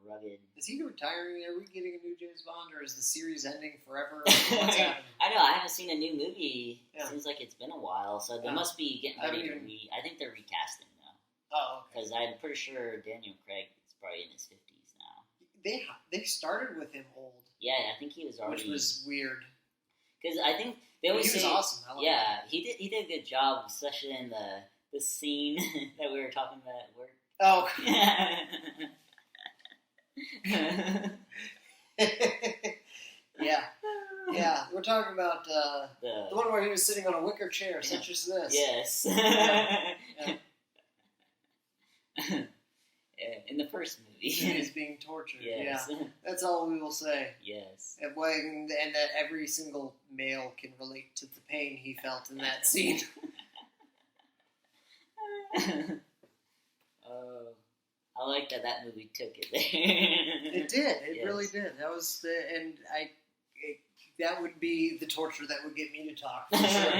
rugged. Is he retiring? Are we getting a new James Bond, or is the series ending forever? What's happening? I know. I haven't seen a new movie. Yeah. Seems like it's been a while, so they must be getting ready to I think they're recasting now. Oh, okay. Because I'm pretty sure Daniel Craig is probably in his 50s now. They started with him old. Yeah, I think he was already. Which was weird. Because I think they always say, he was awesome. I yeah, he did a good job, especially in the scene that we were talking about at work. Oh. Yeah. We're talking about the one where he was sitting on a wicker chair, such as this. Yes. Yeah. In the first movie, he's being tortured. Yes. Yeah, that's all we will say. Yes. And that every single male can relate to the pain he felt in that scene. I like that movie took it there. It did. It really did. That was that would be the torture that would get me to talk, for sure.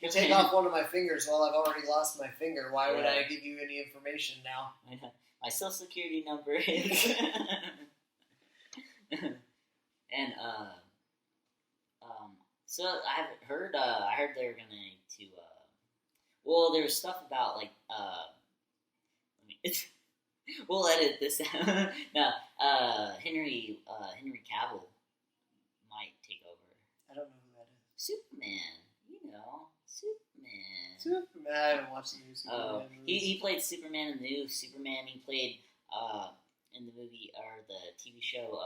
You take off one of my fingers while I've already lost my finger. Why would I give you any information now? My social security number is... And, so I heard they were gonna well, there was stuff about, like, we'll edit this out. No, Henry Cavill might take over. I don't know who that is. Superman, Superman. I haven't watched the new Superman movie. He played Superman in the new Superman. He played in the movie or the TV show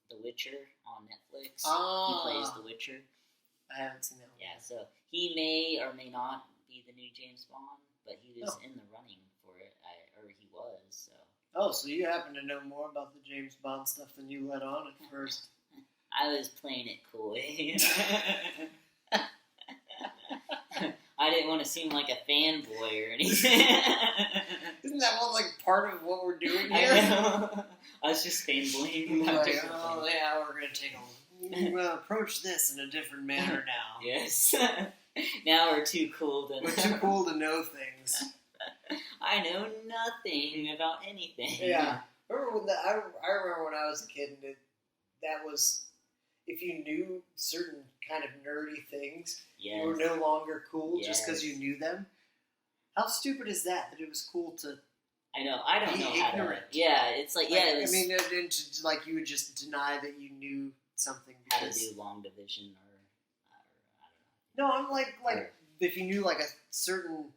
The Witcher on Netflix. He plays The Witcher. I haven't seen that one. Yeah, so he may or may not be the new James Bond, but he was in the running for it, or he was, so. Oh, so you happen to know more about the James Bond stuff than you let on at first. I was playing it cool. I didn't want to seem like a fanboy or anything. Isn't that like part of what we're doing here? I know. I was just fanboying. Like, oh yeah, we're gonna approach this in a different manner now. Yes. Now we're too cool to. We're too cool to know things. I know nothing about anything. Yeah, I remember when I was a kid, and that was if you knew certain kind of nerdy things, you were no longer cool just because you knew them. How stupid is that? That it was cool to. I know. I don't be know ignorant. how to. Yeah, it's like it was, I mean, like you would just deny that you knew something because how to do long division or I don't know. No, I'm like if you knew like a certain.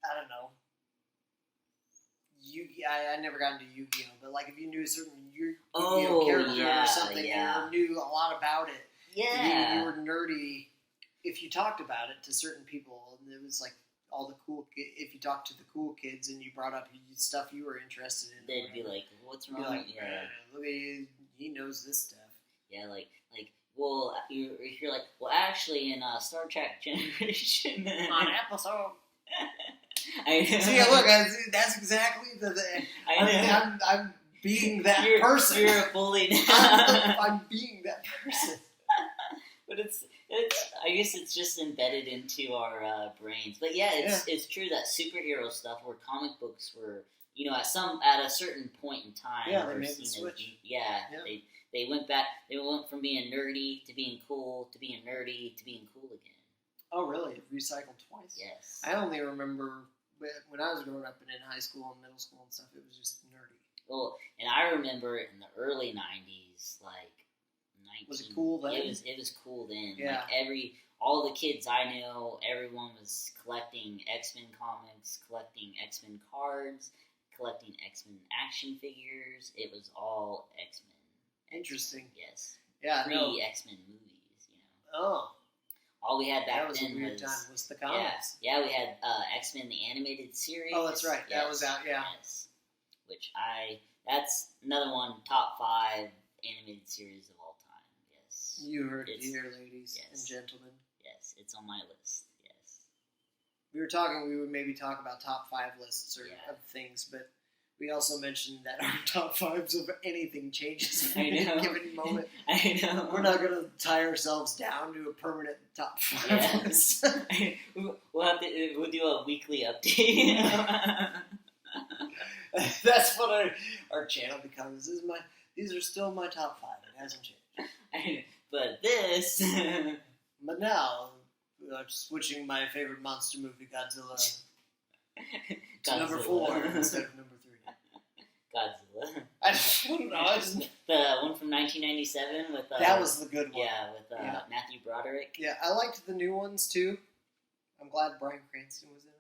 I don't know. I never got into Yu-Gi-Oh, but like if you knew a certain Yu-Gi-Oh character or something, or knew a lot about it, you were nerdy. If you talked about it to certain people, and it was like all the cool. If you talked to the cool kids and you brought up stuff you were interested in, they'd be like, "What's wrong?" Like, look at you, he knows this stuff. Yeah, like. Well, if you're like, well, actually, in Star Trek Generation on episode. I know. See, look, that's exactly I'm being that person. You're a bully now. I'm being that person. But it's I guess it's just embedded into our brains. But yeah, it's true that superhero stuff, where comic books were, at a certain point in time, they made the switch. They went back. They went from being nerdy to being cool to being nerdy to being cool again. Oh, really? It recycled twice? Yes. I only remember when I was growing up and in high school and middle school and stuff, it was just nerdy. Well, and I remember in the early 90s, was it cool then? It was cool then. Yeah. Like all the kids I knew, everyone was collecting X-Men comics, collecting X-Men cards, collecting X-Men action figures. It was all X-Men. Interesting. Yes. Yeah, Pre-X-Men movies, Oh. All we had back was then a weird time. Was the comics. Yeah, we had X-Men the animated series. Oh, that's right. Yes, that was out, yeah. Yes. That's another one, top 5 animated series of all time. Yes. You heard it here, ladies and gentlemen. Yes, it's on my list. Yes. We would maybe talk about top 5 lists of things, but we also mentioned that our top 5s of anything changes at any given moment. I know. We're not going to tie ourselves down to a permanent top 5 list. We'll do a weekly update. That's what our channel becomes. These are still my top 5. It hasn't changed. But this... But now, switching my favorite monster movie, Godzilla, to number 4 instead of number 3. Godzilla. I don't know. The one from 1997 with... that was the good one. Yeah, with Matthew Broderick. Yeah, I liked the new ones, too. I'm glad Bryan Cranston was in them.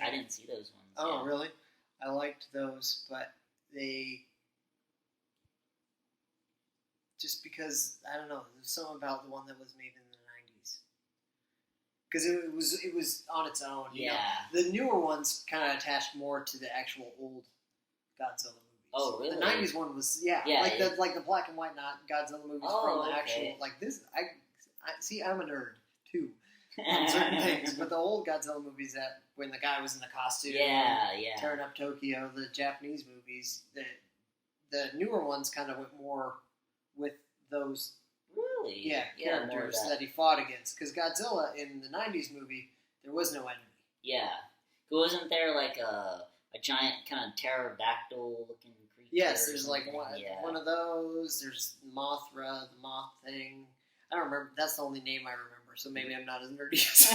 I didn't see those ones. Oh, really? I liked those, but they... Just because, I don't know, there's something about the one that was made in the 90s. Because it was on its own. You know? The newer ones kind of attached more to the actual old Godzilla movies. Oh, really? The 90s one was, like the black and white Godzilla movies from the actual, like this, I see, I'm a nerd, too, on certain things. But the old Godzilla movies that, when the guy was in the costume, tearing up Tokyo, the Japanese movies, the newer ones kind of went more with those characters that he fought against. Because Godzilla in the 90s movie, there was no enemy. Yeah. Wasn't there like a giant kind of pterodactyl looking creature? Yes, there's like one of those. There's Mothra, the moth thing. I don't remember. That's the only name I remember, so maybe I'm not as nerdy as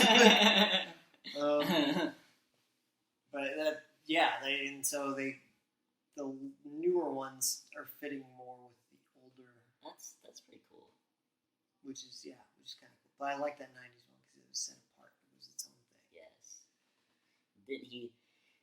but the newer ones are fitting more with the older. That's pretty cool. Which is kind of cool. But I like that 90s one because it was set apart. It was its own thing. Yes.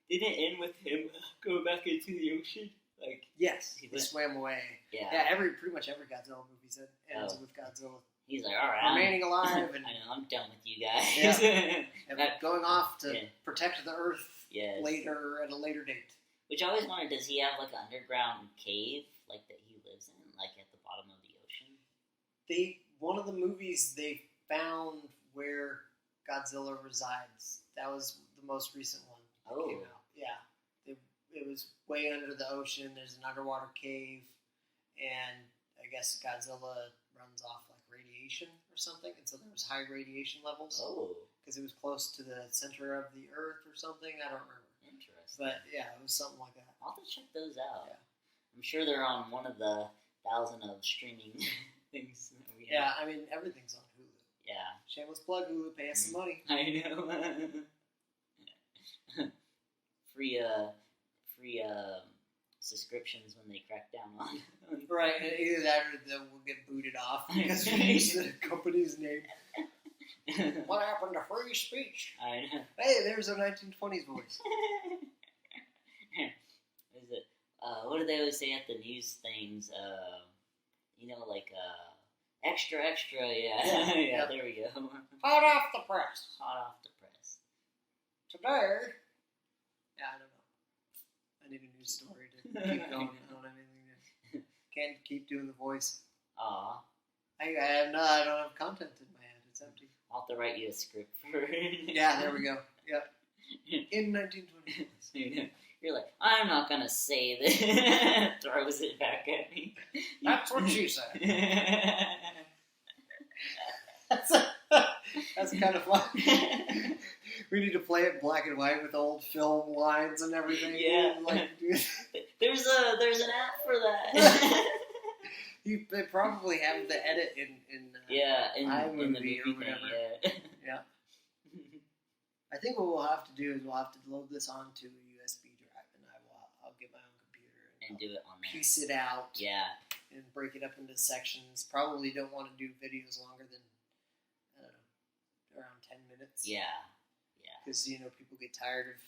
Did it end with him going back into the ocean? Like yes, he swam away. Yeah. Pretty much every Godzilla movie ends with Godzilla. He's like, all right, remaining alive, and I know I'm done with you guys. And going off to protect the Earth later at a later date. Which I always wondered, does he have like an underground cave like that he lives in, like at the bottom of the ocean? One of the movies they found where Godzilla resides. That was the most recent one that came out. Yeah. It was way under the ocean. There's an underwater cave, and I guess Godzilla runs off like radiation or something, and so there was high radiation levels. Because it was close to the center of the Earth or something. I don't remember. Interesting. But yeah, it was something like that. I'll have to check those out. Yeah. I'm sure they're on one of the 1,000 of streaming things. Yeah, I mean everything's on Hulu. Yeah. Shameless plug, Hulu, pay us some money. I know. Free subscriptions when they crack down on. Right, either that or we'll get booted off because we use the company's name. What happened to free speech? I know. Hey, there's a 1920s voice. Is it? What do they always say at the news things? Extra, extra. Yeah, yeah. There we go. Hot off the press. Today. Yeah, I don't know. I need a news story to keep going. I don't have anything to. Can't keep doing the voice. Aw. I don't have content in my head. It's empty. I'll have to write you a script for it. Yeah, there we go. Yep. In 1920. You're like, I'm not gonna say this. Throws it back at me. That's what she said. That's kind of fun. We need to play it black and white with old film lines and everything. Yeah. There's an app for that. They probably have the edit in the movie or whatever. Yeah. I think what we'll have to do is we'll have to load this onto a USB drive, and I'll get my own computer and do it on there. Piece it out. Yeah. And break it up into sections. Probably don't want to do videos longer than around 10 minutes. Yeah. Because people get tired of.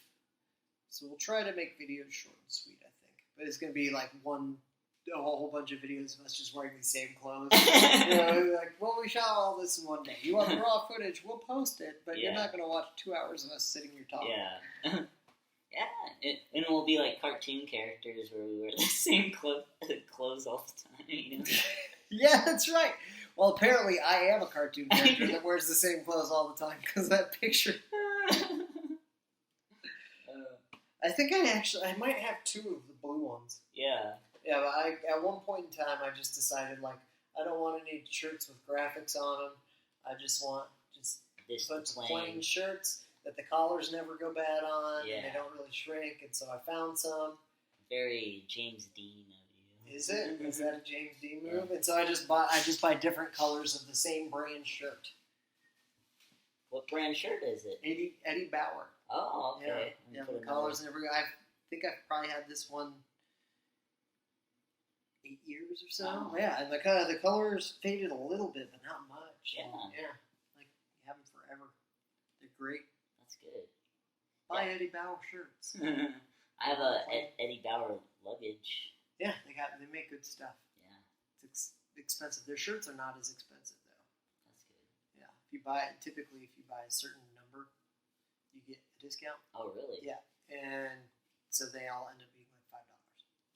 So we'll try to make videos short and sweet. I think, but it's gonna be like a whole bunch of videos of us just wearing the same clothes. We shot all this in one day. You want the raw footage? We'll post it, but you're not going to watch 2 hours of us sitting here talking. Yeah. Yeah, and we'll be like cartoon characters where we wear the same clothes all the time, Yeah, that's right. Well, apparently I am a cartoon character that wears the same clothes all the time, because that picture... I think I might have 2 of the blue ones. Yeah. Yeah, but at one point in time, I just decided, I don't want any shirts with graphics on them. I just want plain shirts. that the collars never go bad on, Yeah. and they don't really shrink, and so I found some. Very James Dean of you. Is it? Is that a James Dean move? Yeah. And so I just buy different colors of the same brand shirt. What brand shirt is it? Eddie Bauer. Oh, okay. Yeah, the collars and everything. I think I've probably had this one 8 years or so. Oh. Yeah, and the colors faded a little bit, but not much. Yeah. Yeah. Like, you have them forever. They're great. That's good. Buy Eddie Bauer shirts. I have Eddie Bauer luggage. Yeah, they make good stuff. Yeah. It's expensive. Their shirts are not as expensive, though. That's good. Yeah. If you buy a certain number, you get a discount. Oh, really? Yeah. And so they all end up being like $5.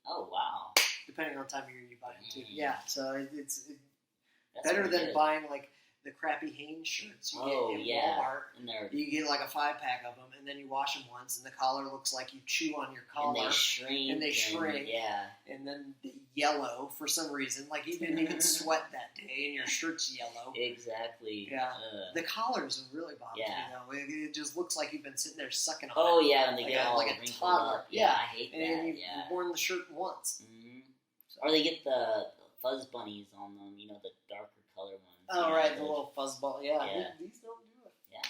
Oh, wow. Depending on the time of year you buy them, too. Yeah, so it's That's better than good. buying, like, the crappy Hanes shirts you get in Walmart. And you get, like, a 5-pack of them, and then you wash them once, and the collar looks like you chew on your collar. And they shrink. Yeah. And then they yellow for some reason. Like, you didn't even sweat that day, and your shirt's yellow. Exactly. Yeah. The collars really bother me, though. It just looks like you've been sitting there sucking on it. Oh, yeah, when they like get all like wrinkled a toddler. up. Yeah, I hate that. And you've worn the shirt once. Mm-hmm. Or they get the fuzz bunnies on them, the darker color ones. Oh, right, the little fuzzball. Yeah. These don't do it. Yeah.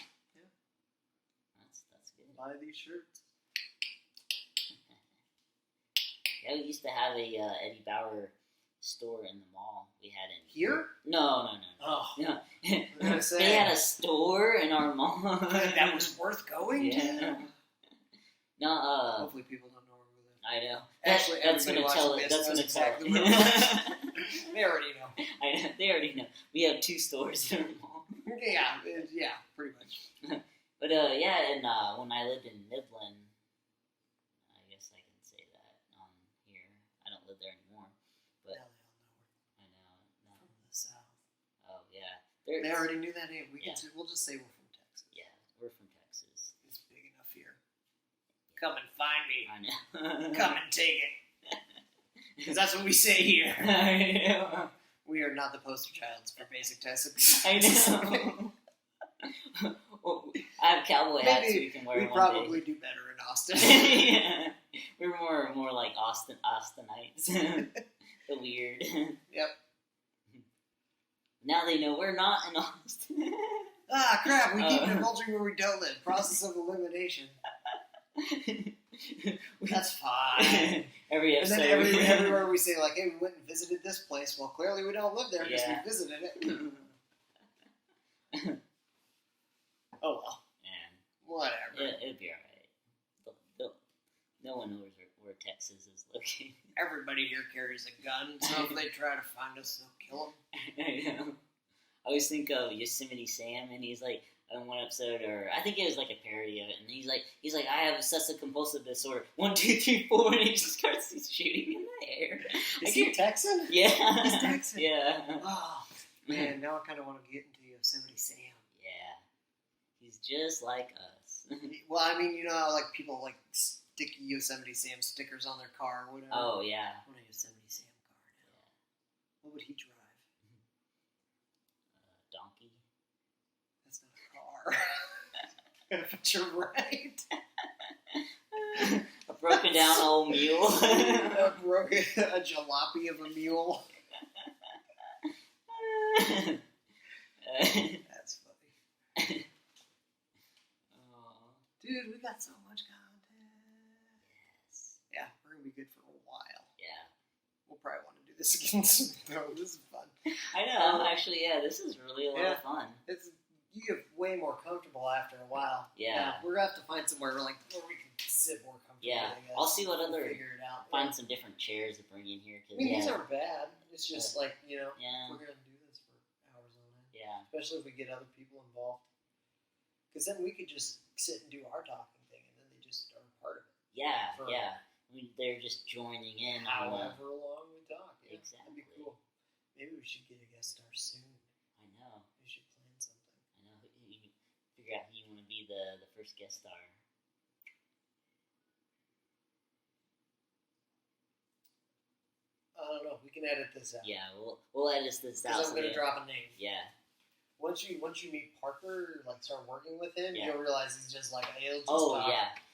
That's good. Buy these shirts. Yeah, we used to have a Eddie Bauer store in the mall. We had it here. No. Oh, no. They had a store in our mall. That was worth going to. No. Hopefully, people don't know where we live. I know. Actually, that's going to tell it. That's going to exactly tell it. They already know. I know. They already know. We have 2 stores in our mall. Yeah, pretty much. But and when I lived in Midland, I guess I can say that here. I don't live there anymore, but now they all know I know. from the south. Oh yeah, they already knew that name. We'll just say we're from Texas. Yeah, we're from Texas. It's big enough here. Come and find me. I know. Come and take it. Because that's what we say here. I know. We are not the poster childs for basic Texas. I know. Well, I have cowboy hats so we can wear we one probably day. do better in Austin. Yeah. We're more like Austinites. The weird. Yep. Now they know we're not in Austin. Ah, crap. We keep divulging where we don't live. Process of elimination. That's fine. Every episode. And then everywhere we say, like, hey, we went and visited this place. Well, clearly we don't live there because we visited it. Oh, well. Man. Whatever. It'll be alright. No one knows where Texas is located. Everybody here carries a gun, so if they try to find us, they'll kill them. I know. I always think of Yosemite Sam, and he's like, in one episode, or I think it was like a parody of it, and he's like, I have obsessive compulsive disorder. 1, 2, 3, 4, and he just starts shooting in the air. Is he Texan? Yeah. He's Texan. Yeah. Oh, man, now I kind of want to get into Yosemite Sam. Yeah. He's just like us. Well, I mean, how, like, people, like, stick Yosemite Sam stickers on their car or whatever. Oh, yeah. I want a Yosemite Sam car now. Yeah. What would he drive? Donkey. That's not a car. But you're right. A broken down old mule. A jalopy of a mule. That's funny. Dude, we got so much content. Yes. Yeah, we're going to be good for a while. Yeah. We'll probably want to do this again soon, though. This is fun. I know. Actually, this is really a lot of fun. You get way more comfortable after a while. Yeah. We're going to have to find somewhere where we can sit more comfortably. Yeah. I guess. I'll see what other... figure it out. Find some different chairs to bring in here. I mean, these aren't bad. It's just we're going to do this for hours on end. Yeah. Especially if we get other people involved. Because then we could just sit and do our talking thing, and then they just are a part of it. Yeah, yeah. I mean, they're just joining in. However long we talk. Yeah, exactly. That'd be cool. Maybe we should get a guest star soon. I know. We should plan something. I know. You figure out who you want to be the first guest star. I don't know. We can edit this out. Yeah, we'll edit this out. Because I'm going to drop a name. Yeah. once you meet Parker, like start working with him, Yeah. you'll realize he's just like he'll just Oh talk.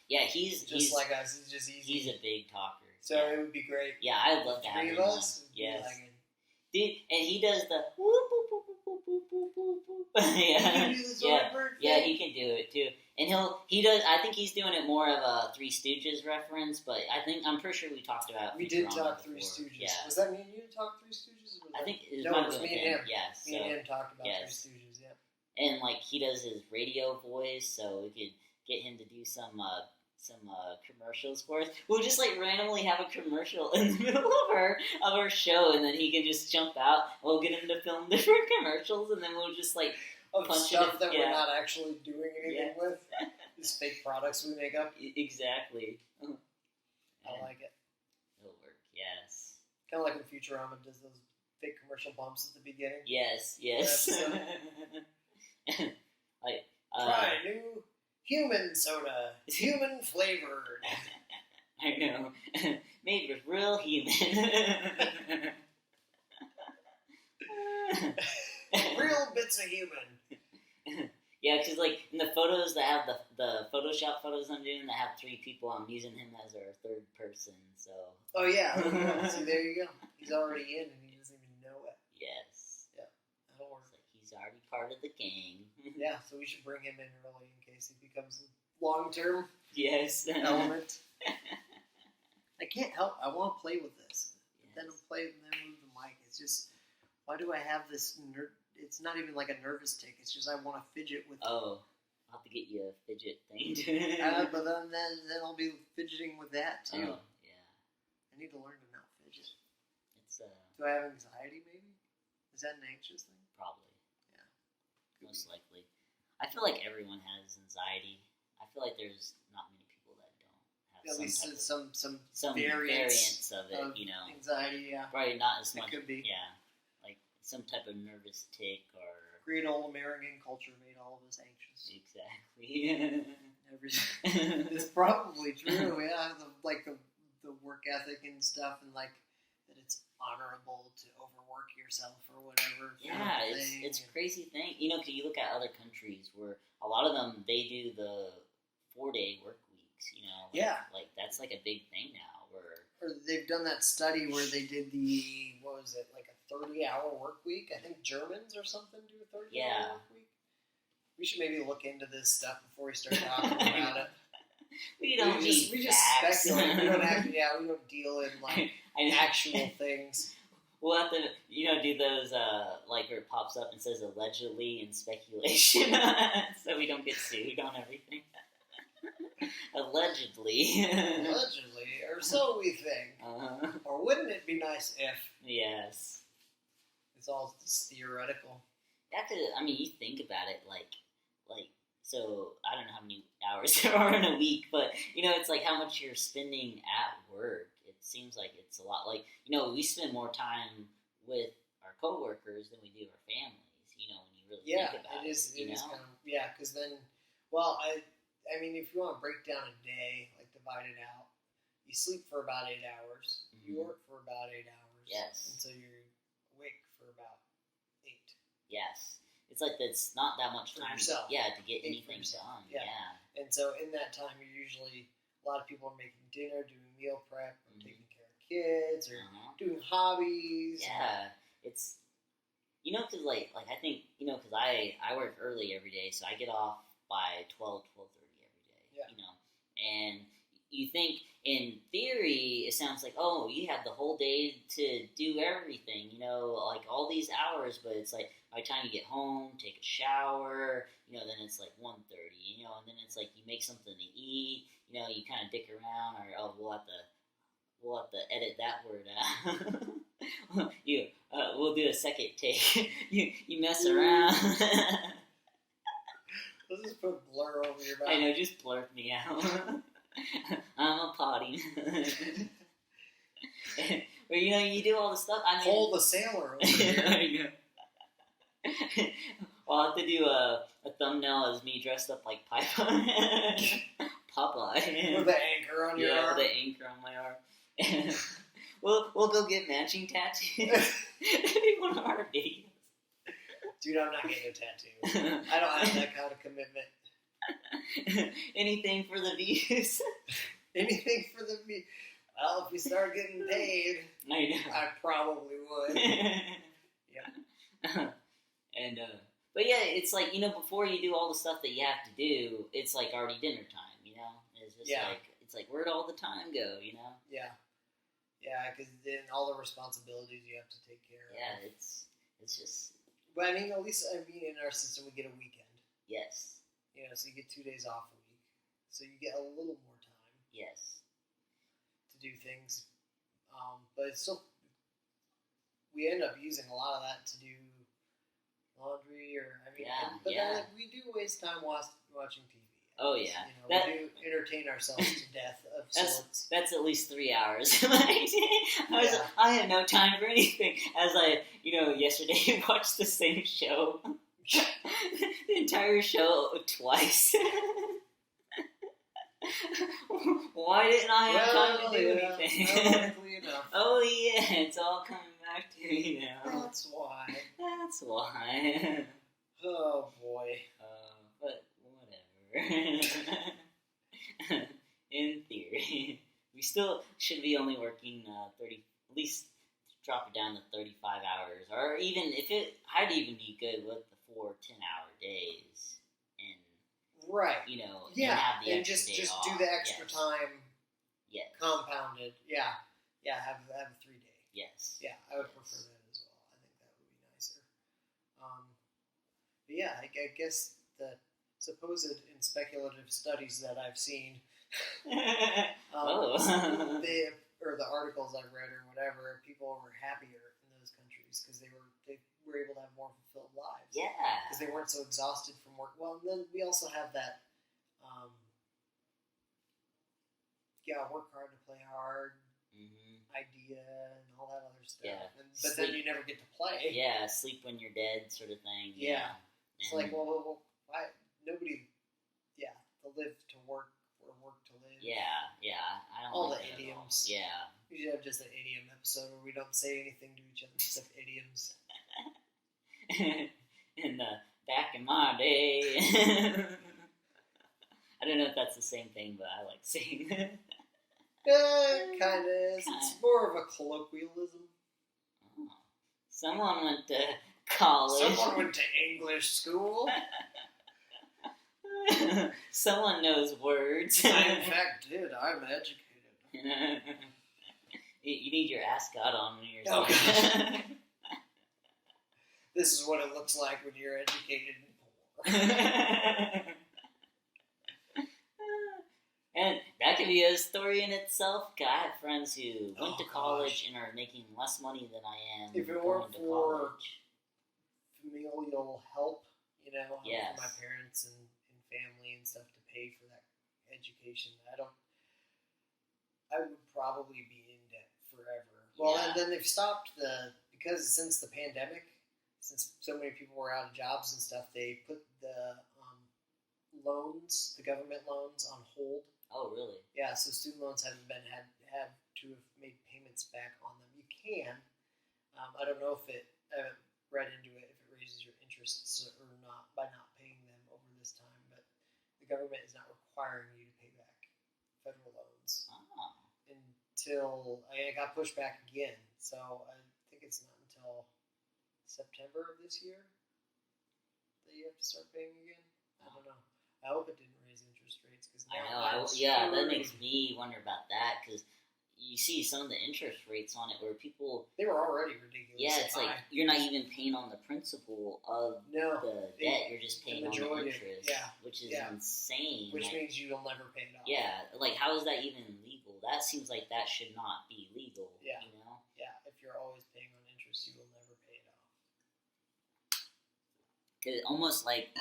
yeah, he's like us. He's just easy. He's a big talker. So it would be great. Yeah, I'd love to have Three him of on. us. Yes. Like Dude, and he does the whoop, whoop, whoop, whoop, whoop, whoop, whoop, whoop. Can you do the Zoidberg yeah, thing? he can do it too. And he does. I think he's doing it more of a Three Stooges reference, but I'm pretty sure we talked about. We Futurama did talk before. Three Stooges. Yeah. Was that me and you talk Three Stooges? Or was I think it no, might it was have me been and him. Yes. Me and him talked about yes. Three Stooges. Yeah. And like he does his radio voice, so we could get him to do some commercials for us. We'll just like randomly have a commercial in the middle of our show, and then he can just jump out. We'll get him to film different commercials, and then we'll just like of punch stuff it. that we're not actually doing anything with. These fake products we make up. Exactly. I like it. It'll work. Yes. Kind of like when Futurama does those fake commercial bumps at the beginning. Yes. Like try new human soda, human flavored. I know, made with real human. Real bits of human. Yeah, because like in the photos that have the Photoshop photos I'm doing that have 3 people, I'm using him as our 3rd person. So. Oh yeah. See, there you go. He's already in, and he doesn't even know it. Yes. Yeah. That'll work. Like he's already part of the gang. Yeah. So we should bring him in early in case he becomes a long-term yes element. I can't help. I want to play with this. Yes. Then I'll play and then move the mic. It's just, why do I have this? It's not even like a nervous tick. It's just I want to fidget with. Oh, I'll have to get you a fidget thing. But then I'll be fidgeting with that too. Oh, yeah. I need to learn to not fidget. It's Do I have anxiety? Maybe. Is that an anxious thing? Probably. Yeah. Most likely. I feel like everyone has anxiety. I feel like there's not many people that don't have At least some variants of it, of you know. Anxiety, yeah. Probably not as It much. could be. Yeah. Like some type of nervous tick or. Great old American culture made all of us anxious. Exactly. It's probably true, yeah. The work ethic and stuff, and like that it's honorable to overwork yourself or whatever. Yeah, it's a crazy thing. You know, because you look at other countries where a lot of them, they do the 4-day work weeks, you know. Like that's like a big thing now. Or they've done that study where they did like a 30-hour work week? I think Germans or something do a 30-hour work week. We should maybe look into this stuff before we start talking about it. We just speculate. We don't have to. Yeah, we don't deal in like actual things. We'll have to, do those like where it pops up and says allegedly and speculation, so we don't get sued on everything. Allegedly, or so we think. Or wouldn't it be nice if? Yes. It's all theoretical. Yeah, 'cause, you think about it, like. So, I don't know how many hours there are in a week, but, it's like how much you're spending at work. It seems like it's a lot. Like, we spend more time with our coworkers than we do our families, when you really think about it. It is kind of, because then, if you want to break down a day, like divide it out, you sleep for about 8 hours, you work for about 8 hours. Yes. And so you're awake for about 8. Yes. It's like that's not that much time yourself. To get anything done. Yeah. And so in that time, you're usually, a lot of people are making dinner, doing meal prep, or taking care of kids, or doing hobbies. Yeah. It's, because I think, because I work early every day, so I get off by 12:30 every day. And you think, in theory, it sounds like, oh, you have the whole day to do everything, like all these hours, but it's like, by the time you get home, take a shower, then it's like 1:30, and then it's like you make something to eat, you kind of dick around, or we'll have to edit that word out. We'll do a second take. you mess around. Let's just put blur over your mouth. I know, just blurt me out. I'm a potty. But you do all the stuff. Pull the sailor over here. I'll have to do a thumbnail as me dressed up like Popeye. Popeye. With the anchor on your arm. Yeah, with the anchor on my arm. We'll go get matching tattoos. That'd be one of our videos. Dude, I'm not getting a tattoo. I don't have that kind of commitment. Anything for the views. Anything for the views. Well, if you start getting paid, I probably would. Yeah. And but yeah, it's like, before you do all the stuff that you have to do, it's like already dinner time. It's just it's like where'd all the time go? Yeah. Yeah, because then all the responsibilities you have to take care of. Yeah, it's just. But at least in our system we get a weekend. Yes. So you get 2 days off a week, so you get a little more time. Yes. To do things, but it's still we end up using a lot of that to do laundry but we do waste time watching TV. Oh yeah, we do entertain ourselves to death of sorts. That's at least 3 hours. I had no time for anything. As yesterday watched the same show, the entire show twice. Why didn't I have time to do anything? Oh yeah, it's all coming back to me now. That's why. That's why. Oh boy. But whatever. In theory, we still should be only working 30. At least drop it down to 35 hours, or even if I'd even be good with the 4 10-hour days. Right. And have the and extra just day do off. the extra time. Yes. Compounded. Yeah. Have a 3 day. Yes. Yeah, I would prefer that as well. I think that would be nicer. But yeah, I guess the supposed in speculative studies that I've seen, the articles I've read or whatever, people were happier in those countries because they were able to have more fulfilled lives. Yeah. Because they weren't so exhausted from work. Well, and then we also have that, work hard to play hard idea and all that other stuff. Yeah. But then you never get to play. Yeah, sleep when you're dead sort of thing. Yeah. It's like, well, why nobody, to live to work or work to live. Yeah. I don't all like the that idioms. Yeah. We should have just an idiom episode where we don't say anything to each other except idioms. In the back in my day. I don't know if that's the same thing, but I like saying that. Kind of is. It's more of a colloquialism. Oh. Someone went to college. Someone went to English school. Someone knows words. I, in fact, did. I'm educated. You need your ascot on when you're talking. This is what it looks like when you're educated and poor. And that could be a story in itself. I have friends who went to college and are making less money than I am. If it weren't for familial help, from my parents and family and stuff to pay for that education, I would probably be in debt forever. Well, and then they've stopped because since the pandemic, since so many people were out of jobs and stuff, they put the government loans on hold. Oh, really? Yeah, so student loans have to have made payments back on them. You can. I don't know I haven't read into it if it raises your interests or not by not paying them over this time, but the government is not requiring you to pay back federal loans until I got pushed back again. So I think it's not until September of this year that you have to start paying again. I don't know. I hope it didn't raise interest rates because that makes me wonder about that because you see some of the interest rates on it where people they were already ridiculous. Yeah, it's like you're not even paying on the principal of the debt; you're just paying on the interest, which is insane. Which means you'll never pay it off. Yeah, like how is that even legal? That seems like that should not be legal. Yeah, Yeah, if you're always paying on interest, you will never pay it off. Cause almost like.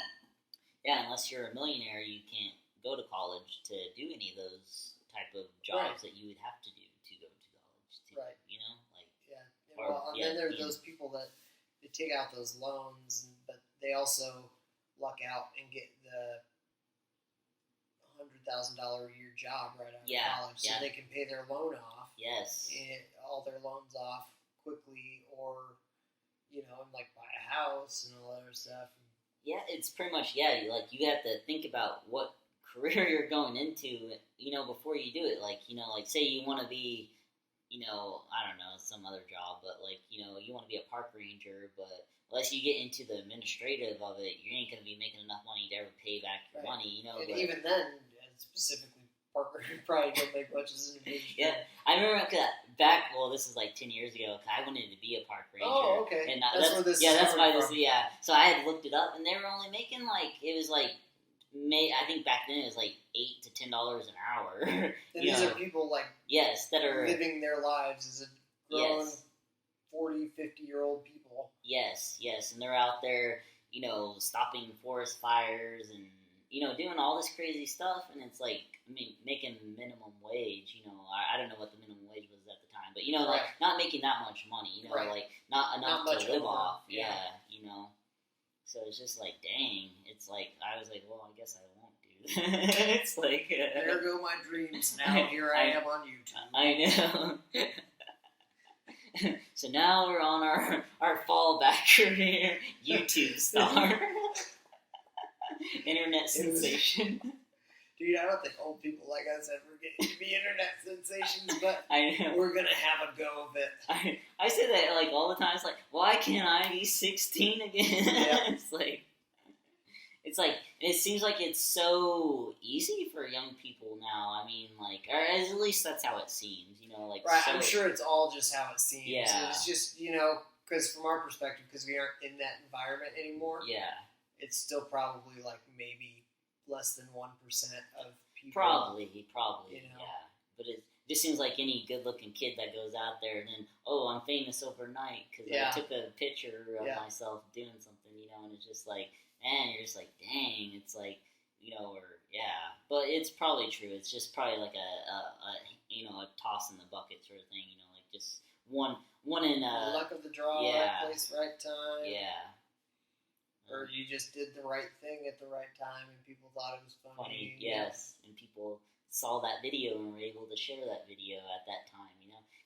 Yeah, unless you're a millionaire, you can't go to college to do any of those type of jobs that you would have to do to go to college. Right. And then there are those people that they take out those loans, but they also luck out and get the $100,000 a year job right out of college, so they can pay their loan off. Yes. And all their loans off quickly, or and like buy a house and all that other stuff. Yeah, it's pretty much, like you have to think about what career you're going into, before you do it. Like, like say you want to be, I don't know, some other job, but like, you want to be a park ranger, but unless you get into the administrative of it, you ain't going to be making enough money to ever pay back your money, And but, even then, specifically, park ranger probably don't make much as an administrator. Yeah, I remember back, this is like 10 years ago, I wanted to be a park ranger. Oh, okay. And that's where this that's why from. So I had looked it up, and they were only making I think back then it was like $8 to $10 an hour. And these are people that are living their lives as a grown 40, 50-year-old people. Yes, and they're out there, stopping forest fires and doing all this crazy stuff, and it's like, making minimum wage. I don't know what the minimum wage was at the time, but not making that much money. Like not enough to live off. Yeah. So it's just like, dang. It's like I was like, well, I guess I won't do that. It's like there go my dreams. Now here I am on YouTube. I know. So now we're on our fallback career, YouTube star, internet sensation. Dude, I don't think old people like us ever get to be internet sensations, but I know. We're gonna have a go of it. I say that like all the time. It's like, why can't I be 16 again? Yeah. It's like it seems like it's so easy for young people now. Or at least that's how it seems. Right. I'm sure it's all just how it seems. Yeah. It's just because from our perspective, because we aren't in that environment anymore. Yeah. It's still probably maybe less than 1% of people. Probably. Yeah. But it just seems like any good-looking kid that goes out there and then, I'm famous overnight because I took a picture of myself doing something, and it's just like, man, you're just like, dang, it's like, But it's probably true. It's just probably like a toss in the bucket sort of thing, like just one in luck of the draw, right place, right time. Yeah. Or you just did the right thing at the right time and people thought it was funny. Yes, and people saw that video and were able to share that video at that time,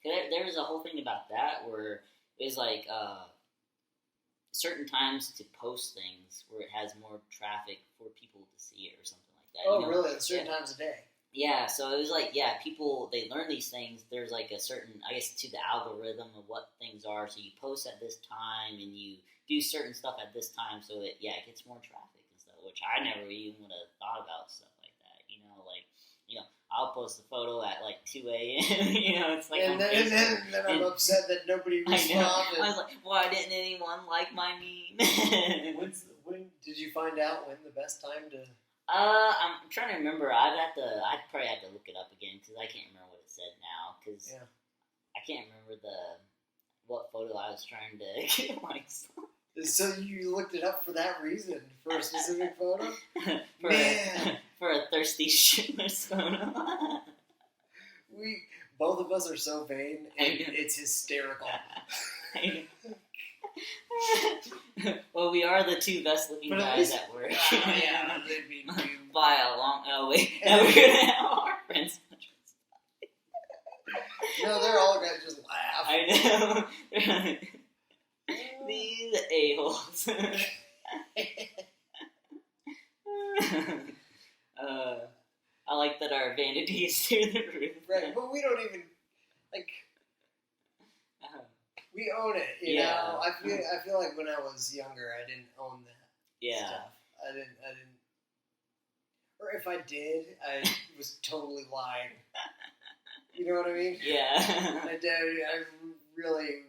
Because there's a whole thing about that where it was like certain times to post things where it has more traffic for people to see it or something like that. Oh, really? Certain times a day? Yeah, so it was like, people, they learn these things. There's like a certain, I guess, to the algorithm of what things are. So you post at this time and you do certain stuff at this time, so it gets more traffic and stuff, which I never even would have thought about stuff like that. I'll post a photo at like 2 a.m. It's like, and then I'm upset that nobody responded. I was like, why didn't anyone like my meme? When did you find out when the best time to? I'm trying to remember. I'd probably have to look it up again because I can't remember what it said now. Because I can't remember what photo I was trying to get likes. So you looked it up for that reason, for a specific photo? For a thirsty shitless photo. Both of us are so vain, and it's hysterical. Well, we are the two best looking guys at work. They'd be by a long. Oh wait, now we're gonna have our friends. No, they're all gonna just laugh. I know. These a-holes. I like that our vanity is through the roof. Right, but we don't even we own it. You know, I feel like when I was younger, I didn't own that stuff. I didn't. Or if I did, I was totally lying. You know what I mean? Yeah. I really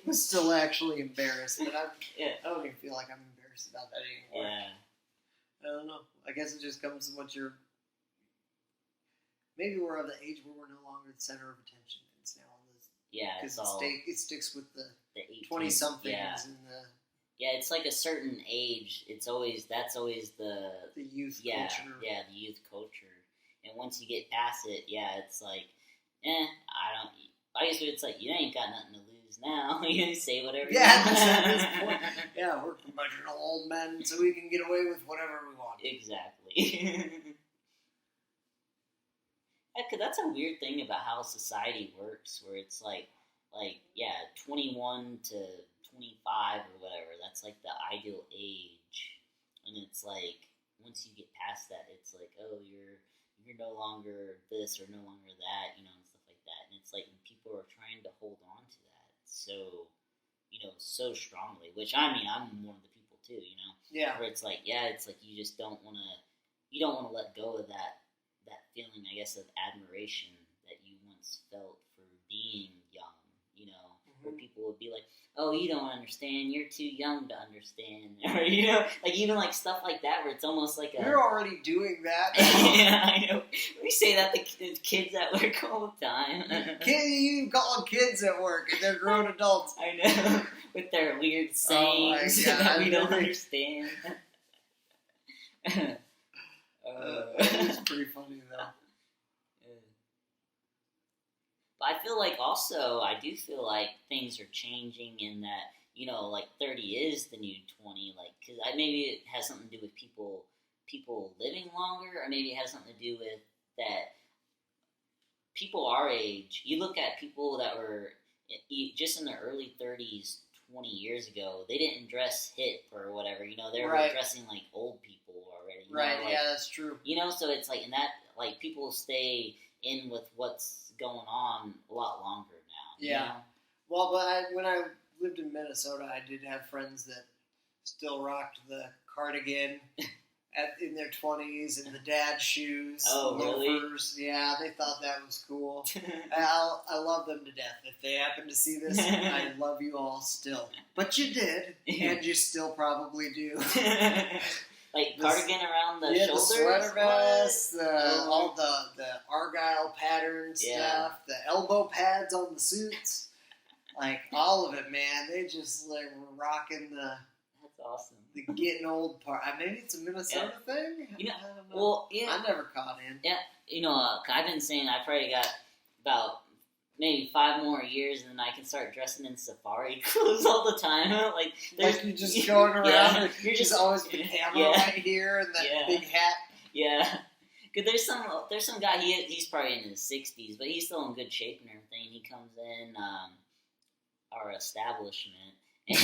was still actually embarrassed, but I don't even feel like I'm embarrassed about that anymore. Yeah. I don't know. I guess it just comes to once you're. Maybe we're of the age where we're no longer the center of attention. It's now all this. Yeah, it's all. It sticks with the 20-somethings and the. Yeah, it's like a certain age. That's always the youth culture. Yeah, the youth culture. And once you get past it, it's like, I guess it's like, you ain't got nothing to lose now. You can say whatever you want. At this point. Yeah, we're curmudgeonly old men, so we can get away with whatever we want. Exactly. Because that's a weird thing about how society works, where it's like like, 21 to 25 or whatever. That's like the ideal age, and it's like once you get past that, it's like, oh, you're no longer this or no longer that, and stuff like that. And it's like when people are trying to hold on to that so, so strongly. Which I mean, I'm one of the people too, Yeah. where it's like, you just don't want to let go of that feeling, I guess, of admiration that you once felt for being young. Where people would be like, oh, you don't understand, you're too young to understand. Or, like even like stuff like that where it's almost like You're already doing that. Yeah, I know. We say that to kids at work all the time. You call them kids at work and they're grown adults. I know. With their weird sayings that we don't understand. It's pretty funny though. But I do feel like things are changing in that, like 30 is the new 20, like, because maybe it has something to do with people living longer, or maybe it has something to do with that people our age, you look at people that were just in their early 30s 20 years ago, they didn't dress hip or whatever, they were dressing like old people already. Right, yeah, that's true. So it's like, in that, like, people stay in with what's going on a lot longer now. Yeah. Well, but when I lived in Minnesota, I did have friends that still rocked the cardigan in their 20s and the dad shoes, loafers. Really? Yeah, they thought that was cool. I love them to death. If they happen to see this, I love you all still. But you did, and you still probably do. Like cardigan around the shoulders? The sweater vest, all the Argyle pattern stuff, the elbow pads on the suits. Like, all of it, man. They just, like, were rocking the... That's awesome. The getting old part. Maybe it's a Minnesota thing? I don't know. Well, yeah. I never caught in. Yeah. I've been saying I probably got about maybe 5 more years, and then I can start dressing in safari clothes all the time. Like you're just going around. You're just always the camera right here and that big hat. Yeah. Cause there's some guy, he's probably in his 60s, but he's still in good shape and everything. He comes in our establishment, and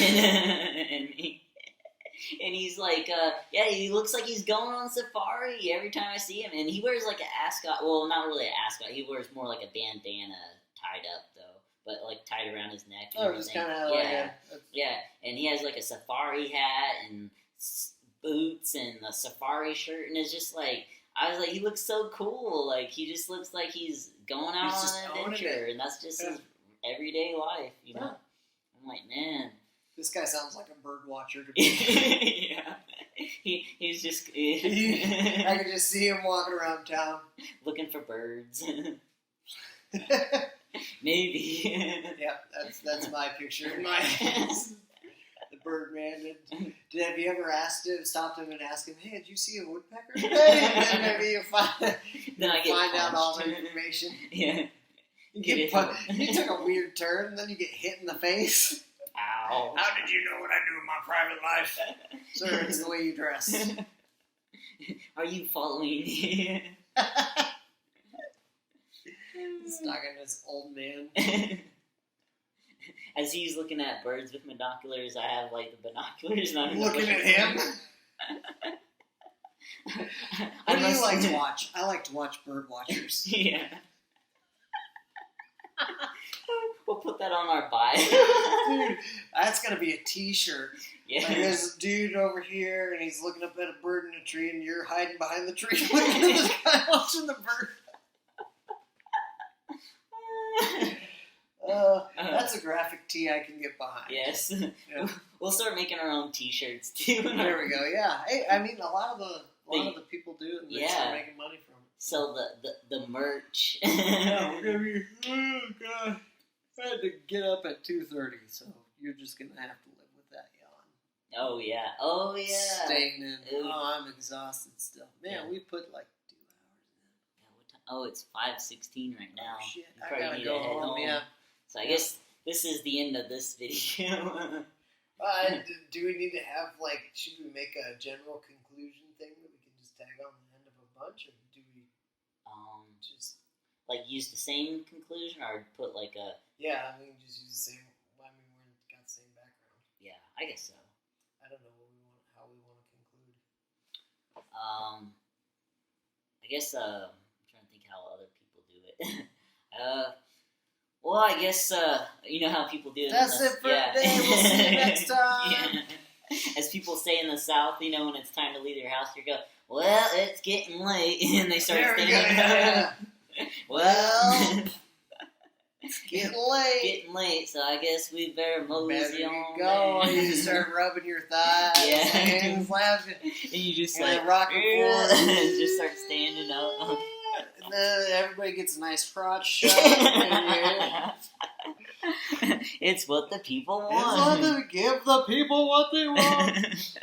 he's like, he looks like he's going on safari every time I see him. And he wears like an ascot. Well, not really an ascot. He wears more like a bandana tied up though, but like tied around his neck. And just kind of And he has like a safari hat and boots and a safari shirt, and it's just like, I was like, he looks so cool. Like, he just looks like he's going out on an adventure, and that's just his everyday life, Yeah. I'm like, man. This guy sounds like a bird watcher to me. Yeah. He's just... I can just see him walking around town. Looking for birds. Maybe. Yeah, that's my picture in my head. The Birdman. Have you ever stopped him and asked him, hey, did you see a woodpecker today? And then maybe you find out all the information. Yeah. You took a weird turn, and then you get hit in the face. Ow. How did you know what I do in my private life? Sir, it's the way you dress. Are you following me? He's talking to this old man. As he's looking at birds with binoculars, I have like the binoculars. And I'm looking at him. What do you like to watch? I like to watch bird watchers. Yeah. We'll put that on our bio. Dude, that's gonna be a t-shirt. Yeah. Like, there's a dude over here, and he's looking up at a bird in a tree, and you're hiding behind the tree looking at this guy watching the bird. That's a graphic tee I can get behind. Yes. Yeah. We'll start making our own t-shirts, too. There we go, yeah. Hey, I mean, a lot of the people do it, and they start making money from it. So the merch. Yeah, we're gonna be, oh, God. I had to get up at 2:30, so you're just going to have to live with that yawn. Oh, yeah. Staying in. Oh, I'm exhausted still. Man, we put like 2 hours in. Yeah, it's 5:16 right now. Oh, shit. You I gotta go home, yeah. So I guess this is the end of this video. Do we need to have, like, should we make a general conclusion thing that we can just tag on the end of a bunch, or do we just... like use the same conclusion or put like a? Yeah, I mean, just use the same. I mean, we're got the same background. Yeah, I guess so. I don't know how we want to conclude. I guess I'm trying to think how other people do it. Well, I guess you know how people do it. That's it for today. We'll see you next time. Yeah. As people say in the South, you know, when it's time to leave their house, you go, "Well, it's getting late," and they start standing up. Well, it's getting late. Getting late, so I guess we better mosey on. Go. You start rubbing your thighs. Yeah. Hands laughing. And you just and like rock and forth. just start standing up. And then everybody gets a nice crotch shot. It's what the people want. Give the people what they want.